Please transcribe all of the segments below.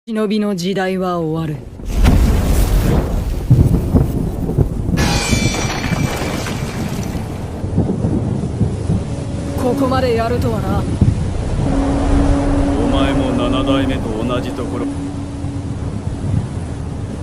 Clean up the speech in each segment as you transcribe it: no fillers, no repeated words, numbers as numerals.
忍びの時代は終わる。ここまでやるとはな。お前も7代目と同じところ。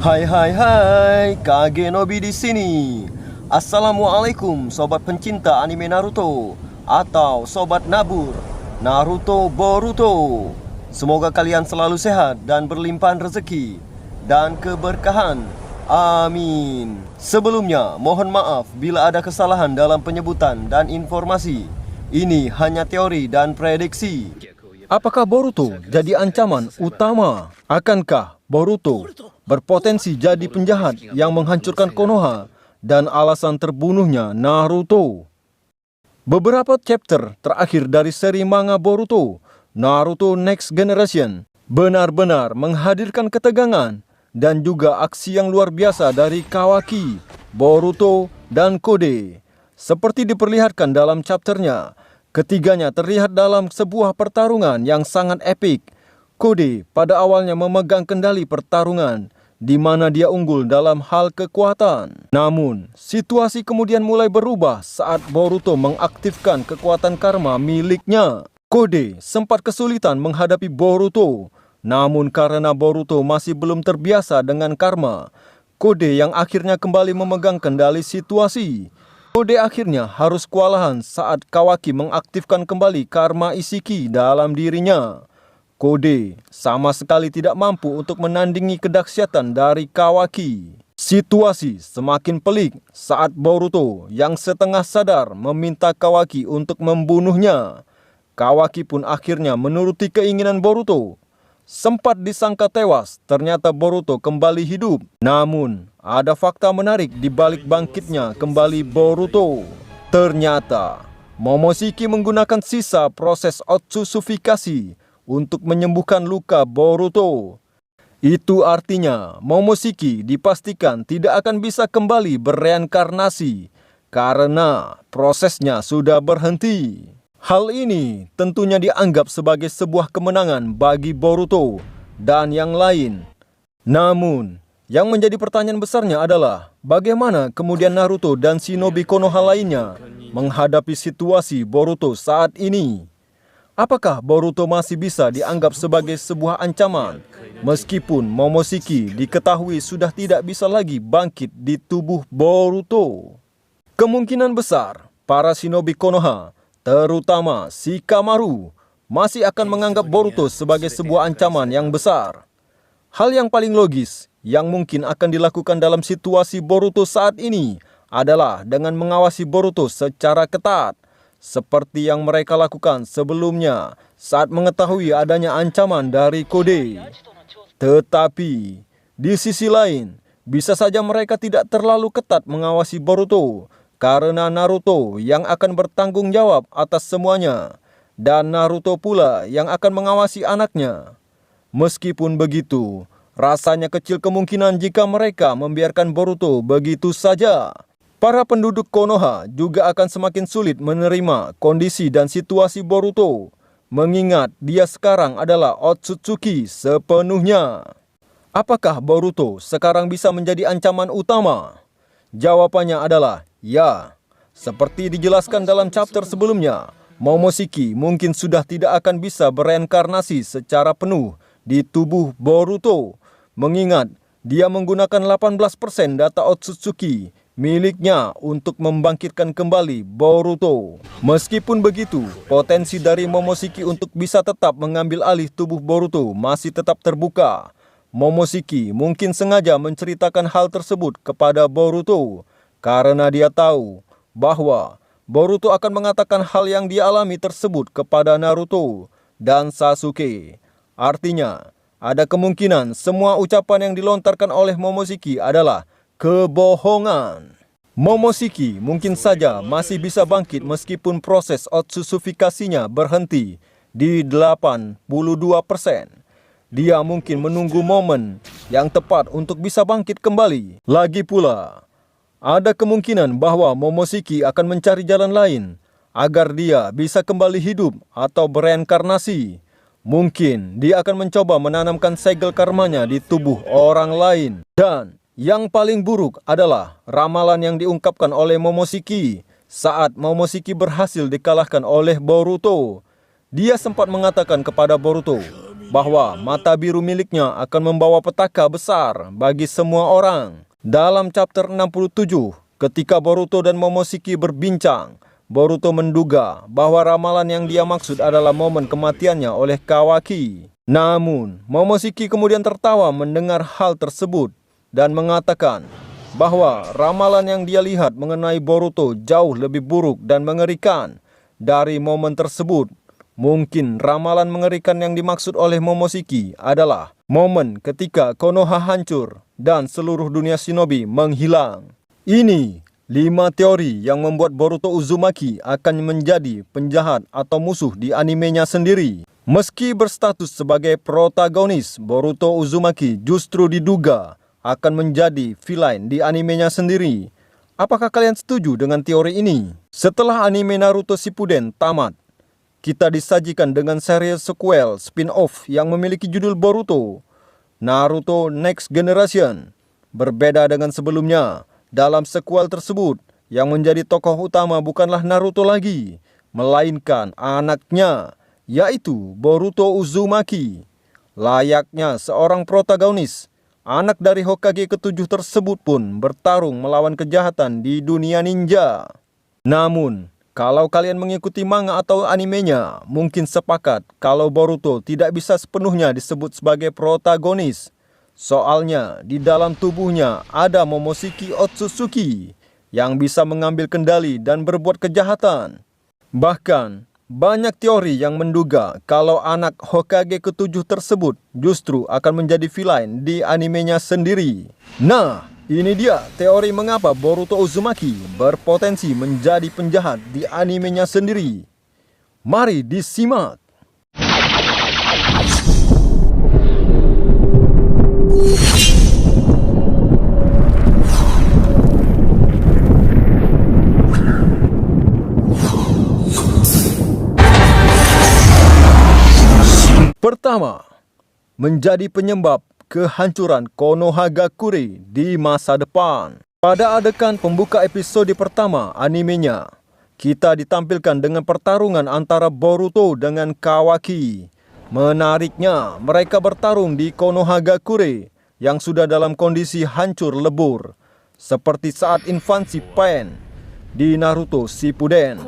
Hai hai hai, Kage Nobi di sini. Assalamualaikum sobat pencinta anime Naruto atau sobat nabur Naruto Boruto. Semoga kalian selalu sehat dan berlimpahan rezeki dan keberkahan. Amin. Sebelumnya, mohon maaf bila ada kesalahan dalam penyebutan dan informasi. Ini hanya teori dan prediksi. Apakah Boruto jadi ancaman utama? Akankah Boruto berpotensi jadi penjahat yang menghancurkan Konoha dan alasan terbunuhnya Naruto? Beberapa chapter terakhir dari seri manga Boruto, Naruto Next Generation, benar-benar menghadirkan ketegangan dan juga aksi yang luar biasa dari Kawaki, Boruto, dan Kode. Seperti diperlihatkan dalam chapternya, ketiganya terlihat dalam sebuah pertarungan yang sangat epik. Kode pada awalnya memegang kendali pertarungan, di mana dia unggul dalam hal kekuatan. Namun, situasi kemudian mulai berubah saat Boruto mengaktifkan kekuatan karma miliknya. Kode sempat kesulitan menghadapi Boruto, namun karena Boruto masih belum terbiasa dengan karma, Kode yang akhirnya kembali memegang kendali situasi. Kode akhirnya harus kewalahan saat Kawaki mengaktifkan kembali karma Isshiki dalam dirinya. Kode sama sekali tidak mampu untuk menandingi kedahsyatan dari Kawaki. Situasi semakin pelik saat Boruto yang setengah sadar meminta Kawaki untuk membunuhnya. Kawaki pun akhirnya menuruti keinginan Boruto. Sempat disangka tewas, ternyata Boruto kembali hidup. Namun, ada fakta menarik di balik bangkitnya kembali Boruto. Ternyata, Momoshiki menggunakan sisa proses Otsusufikasi untuk menyembuhkan luka Boruto. Itu artinya Momoshiki dipastikan tidak akan bisa kembali bereinkarnasi karena prosesnya sudah berhenti. Hal ini tentunya dianggap sebagai sebuah kemenangan bagi Boruto dan yang lain. Namun, yang menjadi pertanyaan besarnya adalah bagaimana kemudian Naruto dan shinobi Konoha lainnya menghadapi situasi Boruto saat ini. Apakah Boruto masih bisa dianggap sebagai sebuah ancaman meskipun Momoshiki diketahui sudah tidak bisa lagi bangkit di tubuh Boruto? Kemungkinan besar para shinobi Konoha, terutama Shikamaru, masih akan menganggap Boruto sebagai sebuah ancaman yang besar. Hal yang paling logis yang mungkin akan dilakukan dalam situasi Boruto saat ini adalah dengan mengawasi Boruto secara ketat, seperti yang mereka lakukan sebelumnya saat mengetahui adanya ancaman dari Kode. Tetapi, di sisi lain, bisa saja mereka tidak terlalu ketat mengawasi Boruto, karena Naruto yang akan bertanggung jawab atas semuanya, dan Naruto pula yang akan mengawasi anaknya. Meskipun begitu, rasanya kecil kemungkinan jika mereka membiarkan Boruto begitu saja. Para penduduk Konoha juga akan semakin sulit menerima kondisi dan situasi Boruto, mengingat dia sekarang adalah Otsutsuki sepenuhnya. Apakah Boruto sekarang bisa menjadi ancaman utama? Jawabannya adalah ya. Seperti dijelaskan dalam chapter sebelumnya, Momoshiki mungkin sudah tidak akan bisa bereinkarnasi secara penuh di tubuh Boruto, mengingat dia menggunakan 18% data Otsutsuki miliknya untuk membangkitkan kembali Boruto. Meskipun begitu, potensi dari Momoshiki untuk bisa tetap mengambil alih tubuh Boruto masih tetap terbuka. Momoshiki mungkin sengaja menceritakan hal tersebut kepada Boruto karena dia tahu bahwa Boruto akan mengatakan hal yang dia alami tersebut kepada Naruto dan Sasuke. Artinya, ada kemungkinan semua ucapan yang dilontarkan oleh Momoshiki adalah kebohongan. Momoshiki mungkin saja masih bisa bangkit meskipun proses Otsusufikasinya berhenti di 82%. Dia mungkin menunggu momen yang tepat untuk bisa bangkit kembali. Lagi pula, ada kemungkinan bahwa Momoshiki akan mencari jalan lain agar dia bisa kembali hidup atau bereinkarnasi. Mungkin dia akan mencoba menanamkan segel karmanya di tubuh orang lain. Dan yang paling buruk adalah ramalan yang diungkapkan oleh Momoshiki saat Momoshiki berhasil dikalahkan oleh Boruto. Dia sempat mengatakan kepada Boruto bahwa mata biru miliknya akan membawa petaka besar bagi semua orang. Dalam chapter 67, ketika Boruto dan Momoshiki berbincang, Boruto menduga bahwa ramalan yang dia maksud adalah momen kematiannya oleh Kawaki. Namun, Momoshiki kemudian tertawa mendengar hal tersebut dan mengatakan bahwa ramalan yang dia lihat mengenai Boruto jauh lebih buruk dan mengerikan dari momen tersebut. Mungkin ramalan mengerikan yang dimaksud oleh Momoshiki adalah momen ketika Konoha hancur dan seluruh dunia shinobi menghilang. Ini 5 teori yang membuat Boruto Uzumaki akan menjadi penjahat atau musuh di animenya sendiri. Meski berstatus sebagai protagonis, Boruto Uzumaki justru diduga akan menjadi villain di animenya sendiri. Apakah kalian setuju dengan teori ini? Setelah anime Naruto Shippuden tamat, kita disajikan dengan serial sequel spin-off yang memiliki judul Boruto, Naruto Next Generation. Berbeda dengan sebelumnya, dalam sequel tersebut, yang menjadi tokoh utama bukanlah Naruto lagi, melainkan anaknya, yaitu Boruto Uzumaki. Layaknya seorang protagonis, anak dari Hokage ke-7 tersebut pun bertarung melawan kejahatan di dunia ninja. Namun, kalau kalian mengikuti manga atau animenya, mungkin sepakat kalau Boruto tidak bisa sepenuhnya disebut sebagai protagonis. Soalnya, di dalam tubuhnya ada Momoshiki Otsutsuki yang bisa mengambil kendali dan berbuat kejahatan. Bahkan, banyak teori yang menduga kalau anak Hokage ke-7 tersebut justru akan menjadi villain di animenya sendiri. Nah, ini dia teori mengapa Boruto Uzumaki berpotensi menjadi penjahat di animenya sendiri. Mari disimak. Pertama, menjadi penyebab kehancuran Konohagakure di masa depan. Pada adegan pembuka episode pertama animenya, kita ditampilkan dengan pertarungan antara Boruto dengan Kawaki. Menariknya, mereka bertarung di Konohagakure yang sudah dalam kondisi hancur lebur, seperti saat invasi Pain di Naruto Shippuden.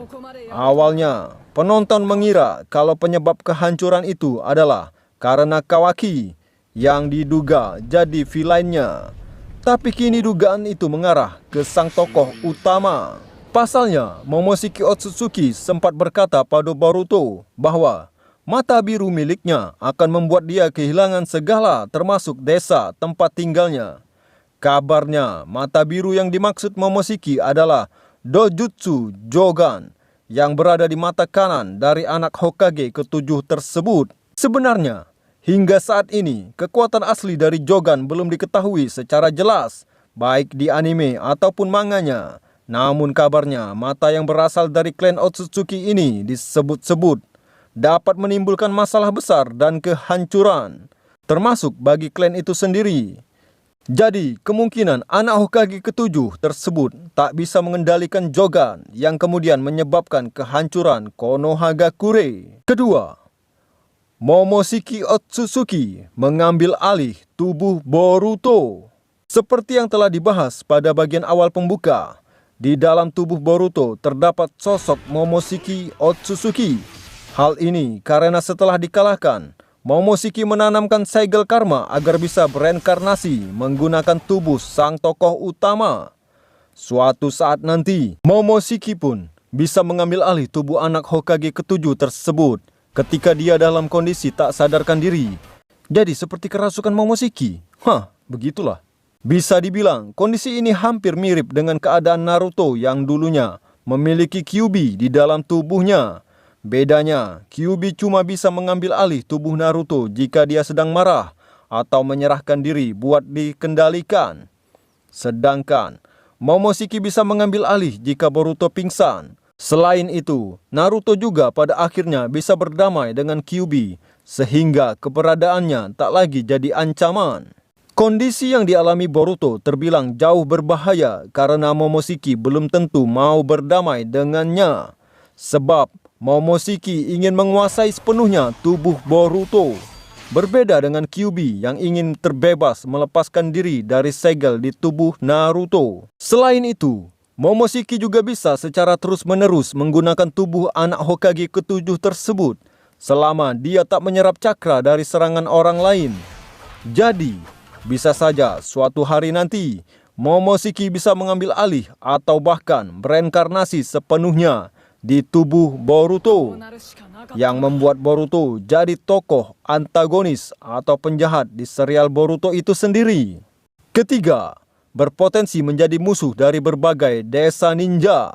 Awalnya, penonton mengira kalau penyebab kehancuran itu adalah karena Kawaki yang diduga jadi villainnya. Tapi kini dugaan itu mengarah ke sang tokoh utama. Pasalnya, Momoshiki Otsutsuki sempat berkata pada Boruto bahwa mata biru miliknya akan membuat dia kehilangan segala termasuk desa tempat tinggalnya. Kabarnya, mata biru yang dimaksud Momoshiki adalah Dojutsu Jogan yang berada di mata kanan dari anak Hokage ke-7 tersebut. Sebenarnya, hingga saat ini, kekuatan asli dari Jogan belum diketahui secara jelas, baik di anime ataupun manganya. Namun kabarnya, mata yang berasal dari klan Otsutsuki ini disebut-sebut dapat menimbulkan masalah besar dan kehancuran, termasuk bagi klan itu sendiri. Jadi, kemungkinan anak Hokage ke-7 tersebut tak bisa mengendalikan Jogan yang kemudian menyebabkan kehancuran Konohagakure. Kedua, Momoshiki Otsutsuki mengambil alih tubuh Boruto. Seperti yang telah dibahas pada bagian awal pembuka, di dalam tubuh Boruto terdapat sosok Momoshiki Otsutsuki. Hal ini karena setelah dikalahkan, Momoshiki menanamkan segel karma agar bisa bereinkarnasi menggunakan tubuh sang tokoh utama. Suatu saat nanti, Momoshiki pun bisa mengambil alih tubuh anak Hokage ke-7 tersebut ketika dia dalam kondisi tak sadarkan diri. Jadi seperti kerasukan Momoshiki. Begitulah. Bisa dibilang kondisi ini hampir mirip dengan keadaan Naruto yang dulunya memiliki Kyuubi di dalam tubuhnya. Bedanya, Kyuubi cuma bisa mengambil alih tubuh Naruto jika dia sedang marah atau menyerahkan diri buat dikendalikan. Sedangkan, Momoshiki bisa mengambil alih jika Boruto pingsan. Selain itu, Naruto juga pada akhirnya bisa berdamai dengan Kyuubi sehingga keberadaannya tak lagi jadi ancaman. Kondisi yang dialami Boruto terbilang jauh berbahaya karena Momoshiki belum tentu mau berdamai dengannya. Sebab Momoshiki ingin menguasai sepenuhnya tubuh Boruto. Berbeda dengan Kyuubi yang ingin terbebas melepaskan diri dari segel di tubuh Naruto. Selain itu, Momoshiki juga bisa secara terus-menerus menggunakan tubuh anak Hokage ke-7 tersebut selama dia tak menyerap cakra dari serangan orang lain. Jadi, bisa saja suatu hari nanti Momoshiki bisa mengambil alih atau bahkan bereinkarnasi sepenuhnya di tubuh Boruto, yang membuat Boruto jadi tokoh antagonis atau penjahat di serial Boruto itu sendiri. Ketiga, berpotensi menjadi musuh dari berbagai desa ninja.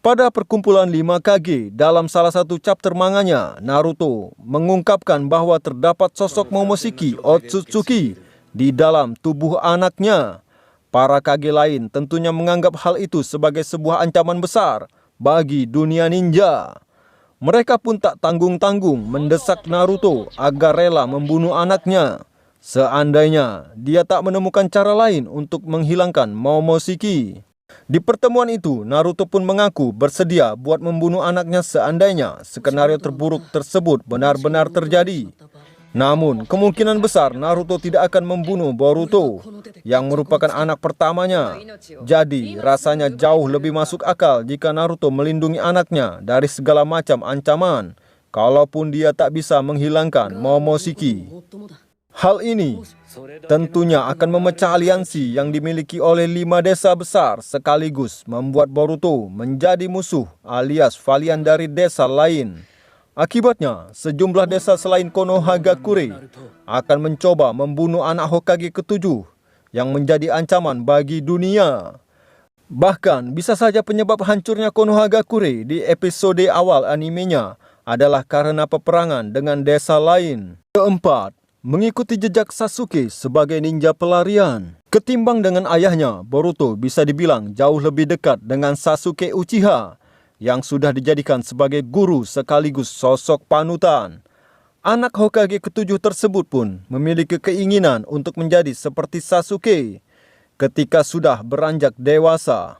Pada perkumpulan 5 Kage dalam salah satu chapter manganya, Naruto mengungkapkan bahwa terdapat sosok Momoshiki Otsutsuki di dalam tubuh anaknya. Para Kage lain tentunya menganggap hal itu sebagai sebuah ancaman besar bagi dunia ninja. Mereka pun tak tanggung-tanggung mendesak Naruto agar rela membunuh anaknya seandainya dia tak menemukan cara lain untuk menghilangkan Momoshiki. Di pertemuan itu, Naruto pun mengaku bersedia buat membunuh anaknya seandainya skenario terburuk tersebut benar-benar terjadi. Namun, kemungkinan besar Naruto tidak akan membunuh Boruto, yang merupakan anak pertamanya. Jadi, rasanya jauh lebih masuk akal jika Naruto melindungi anaknya dari segala macam ancaman, kalaupun dia tak bisa menghilangkan Momoshiki. Hal ini tentunya akan memecah aliansi yang dimiliki oleh 5 desa besar sekaligus membuat Boruto menjadi musuh alias valian dari desa lain. Akibatnya, sejumlah desa selain Konohagakure akan mencoba membunuh anak Hokage ke-7 yang menjadi ancaman bagi dunia. Bahkan bisa saja penyebab hancurnya Konohagakure di episode awal animenya adalah karena peperangan dengan desa lain. Keempat, mengikuti jejak Sasuke sebagai ninja pelarian. Ketimbang dengan ayahnya, Boruto bisa dibilang jauh lebih dekat dengan Sasuke Uchiha yang sudah dijadikan sebagai guru sekaligus sosok panutan. Anak Hokage ke-7 tersebut pun memiliki keinginan untuk menjadi seperti Sasuke ketika sudah beranjak dewasa.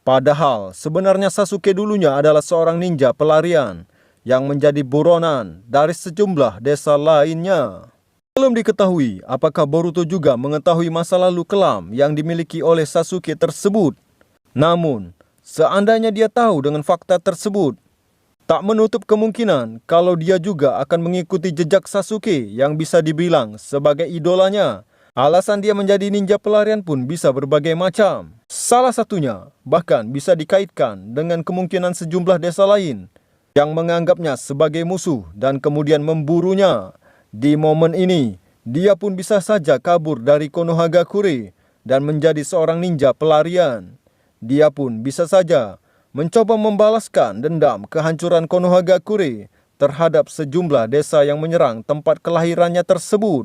Padahal sebenarnya Sasuke dulunya adalah seorang ninja pelarian yang menjadi buronan dari sejumlah desa lainnya. Belum diketahui apakah Boruto juga mengetahui masa lalu kelam yang dimiliki oleh Sasuke tersebut. Namun, seandainya dia tahu dengan fakta tersebut, tak menutup kemungkinan kalau dia juga akan mengikuti jejak Sasuke yang bisa dibilang sebagai idolanya. Alasan dia menjadi ninja pelarian pun bisa berbagai macam. Salah satunya bahkan bisa dikaitkan dengan kemungkinan sejumlah desa lain yang menganggapnya sebagai musuh dan kemudian memburunya. Di momen ini, dia pun bisa saja kabur dari Konohagakure dan menjadi seorang ninja pelarian. Dia pun bisa saja mencoba membalaskan dendam kehancuran Konohagakure terhadap sejumlah desa yang menyerang tempat kelahirannya tersebut.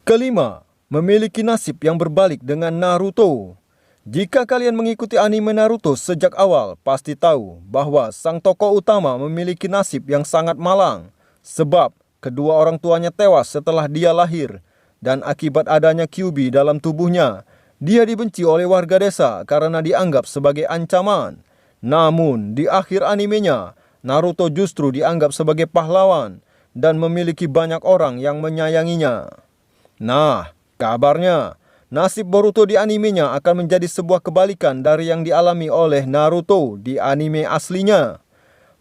Kelima, memiliki nasib yang berbalik dengan Naruto. Jika kalian mengikuti anime Naruto sejak awal, pasti tahu bahwa sang tokoh utama memiliki nasib yang sangat malang. Sebab kedua orang tuanya tewas setelah dia lahir, dan akibat adanya Kyuubi dalam tubuhnya, dia dibenci oleh warga desa karena dianggap sebagai ancaman. Namun, di akhir animenya, Naruto justru dianggap sebagai pahlawan dan memiliki banyak orang yang menyayanginya. Nah, kabarnya, nasib Boruto di animenya akan menjadi sebuah kebalikan dari yang dialami oleh Naruto di anime aslinya.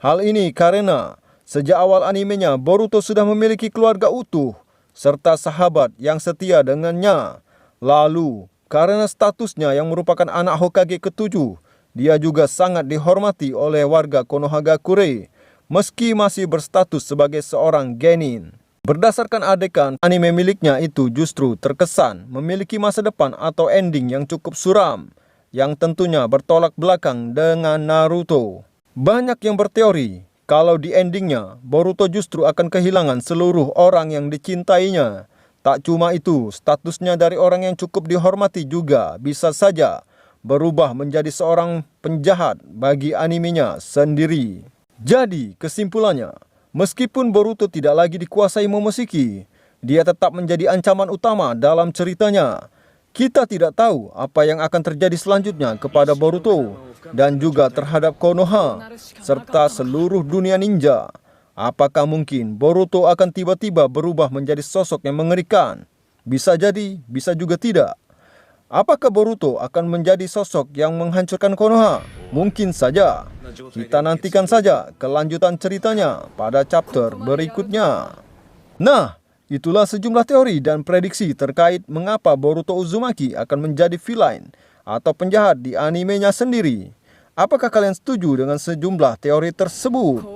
Hal ini karena sejak awal animenya, Boruto sudah memiliki keluarga utuh, serta sahabat yang setia dengannya. Lalu, karena statusnya yang merupakan anak Hokage ke-7, dia juga sangat dihormati oleh warga Konohagakure, meski masih berstatus sebagai seorang genin. Berdasarkan adegan anime miliknya itu justru terkesan memiliki masa depan atau ending yang cukup suram, yang tentunya bertolak belakang dengan Naruto. Banyak yang berteori kalau di endingnya, Boruto justru akan kehilangan seluruh orang yang dicintainya. Tak cuma itu, statusnya dari orang yang cukup dihormati juga bisa saja berubah menjadi seorang penjahat bagi animenya sendiri. Jadi, kesimpulannya, Meskipun Boruto tidak lagi dikuasai Momoshiki, dia tetap menjadi ancaman utama dalam ceritanya. Kita tidak tahu apa yang akan terjadi selanjutnya kepada Boruto dan juga terhadap Konoha serta seluruh dunia ninja. Apakah mungkin Boruto akan tiba-tiba berubah menjadi sosok yang mengerikan? Bisa jadi, bisa juga tidak. Apakah Boruto akan menjadi sosok yang menghancurkan Konoha? Mungkin saja. Kita nantikan saja kelanjutan ceritanya pada chapter berikutnya. Nah, itulah sejumlah teori dan prediksi terkait mengapa Boruto Uzumaki akan menjadi villain atau penjahat di animenya sendiri. Apakah kalian setuju dengan sejumlah teori tersebut?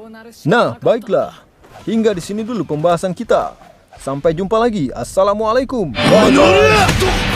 Nah, baiklah. Hingga di sini dulu pembahasan kita. Sampai jumpa lagi. Assalamualaikum. Bye-bye.